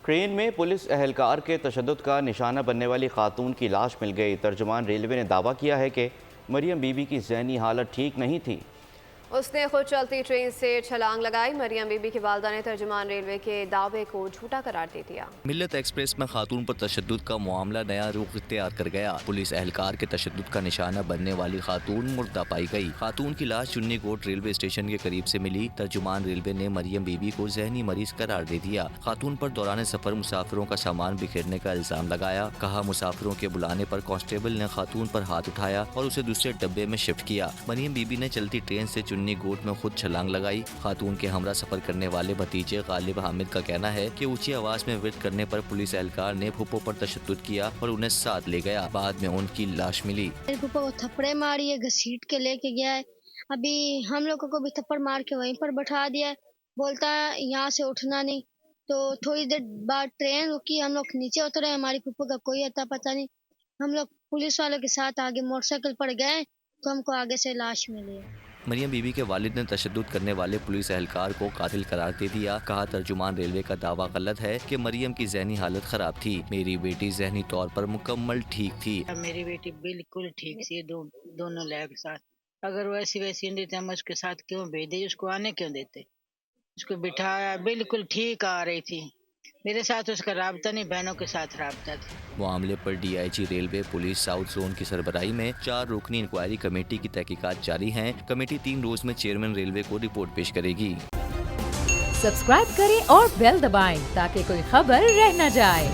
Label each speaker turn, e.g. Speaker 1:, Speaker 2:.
Speaker 1: Train میں police اہلکار کے تشدد کا نشانہ بننے والی خاتون کی لاش مل گئی۔ ترجمان ریلوے نے دعویٰ کیا ہے کہ مریم بی بی کی ذہنی حالت ٹھیک نہیں تھی۔
Speaker 2: اس نے خود چلتی ٹرین سے چھلانگ لگائی۔ مریم بی بی کی والدہ نے ترجمان ریلوے کے دعوے کو جھوٹا قرار دے دیا۔
Speaker 3: ملت ایکسپریس میں خاتون پر تشدد کا معاملہ نیا رخ اختیار کر گیا۔ پولیس اہلکار کے تشدد کا نشانہ بننے والی خاتون مردہ پائی گئی۔ خاتون کی لاش چنی کوٹ ریلوے اسٹیشن کے قریب سے ملی۔ ترجمان ریلوے نے مریم بی بی کو ذہنی مریض قرار دے دیا۔ خاتون پر دوران سفر مسافروں کا سامان بکھیرنے کا الزام لگایا۔ کہا مسافروں کے بلانے پر کانسٹیبل نے خاتون پر ہاتھ اٹھایا اور اسے دوسرے ڈبے میں شفٹ کیا۔ مریم بی بی نے چلتی ٹرین سے چنی گوٹ میں خود چھلانگ لگائی۔ خاتون کے ہمراہ سفر کرنے والے بھتیجے غالب حامد کا کہنا ہے کہ اونچی آواز میں ورد کرنے پر پولیس اہلکار نے پھپھو پر تشدد کیا اور انہیں ساتھ لے گیا۔ بعد میں ان کی لاش ملی۔
Speaker 4: پھپھو کو تھپڑے ماری ہے، گھسیٹ کے لے کے گیا ہے۔ ابھی ہم لوگوں کو بھی تھپڑ مار کے وہیں پر بٹھا دیا ہے، بولتا ہے یہاں سے اٹھنا نہیں۔ تو تھوڑی دیر بعد ٹرین رکی، ہم لوگ نیچے اترے، ہماری پھپھو کا کوئی اتا پتہ نہیں۔ ہم لوگ پولیس والوں کے ساتھ آگے موٹر سائیکل پر گئے تو ہم کو آگے سے لاش ملی ہے۔
Speaker 3: مریم بی بی کے والد نے تشدد کرنے والے پولیس اہلکار کو قاتل قرار دے دیا۔ کہا ترجمان ریلوے کا دعویٰ غلط ہے کہ مریم کی ذہنی حالت خراب تھی۔ میری بیٹی ذہنی طور پر مکمل ٹھیک تھی۔
Speaker 5: میری بیٹی بالکل ٹھیک تھی، دونوں لائق کے ساتھ۔ اگر ویسی نہیں دیتے ہم اس کے ساتھ کیوں بھیجے، اس کو آنے کیوں دیتے؟ اس کو بٹھایا، بالکل ٹھیک آ رہی تھی۔ میرے ساتھ اس کا رابطہ نہیں، بہنوں کے ساتھ رابطہ تھا۔
Speaker 3: معاملے پر D I G railway police south zone کی سربراہی میں 4 رکنی انکوائری کمیٹی کی تحقیقات جاری ہیں۔ کمیٹی 3 روز میں چیئرمین ریلوے کو رپورٹ پیش کرے گی۔
Speaker 6: سبسکرائب کریں اور بیل دبائیں تاکہ کوئی خبر رہ نہ جائے۔